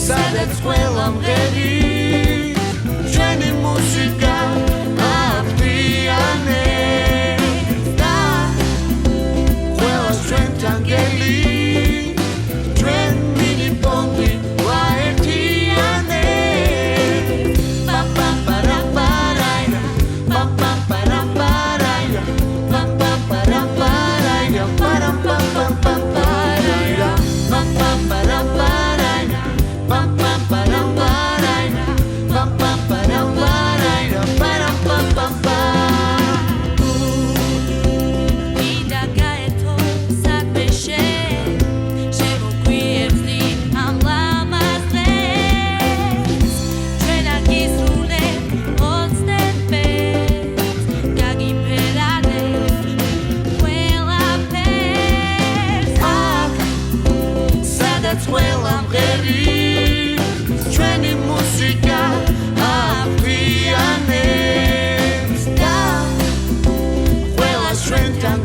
სადაც ყველა მღერი ჩვენი მუსიკა აფრიანებს და ყველას ჩვენთან გელი ჩვენ მინი პონტი ვაერთიანებს პაპაპარაპარაია პაპაპარაპარაია პაპაპარაპარაია პარამპაპაპარაია პაპაპარაპარაია პაპაპარაპარაია პაპაპარაპარაია პარამპაპაპა ყველა მღერი ჩვენი მუსიკა აფრიანებს და ყველას ჩვენთან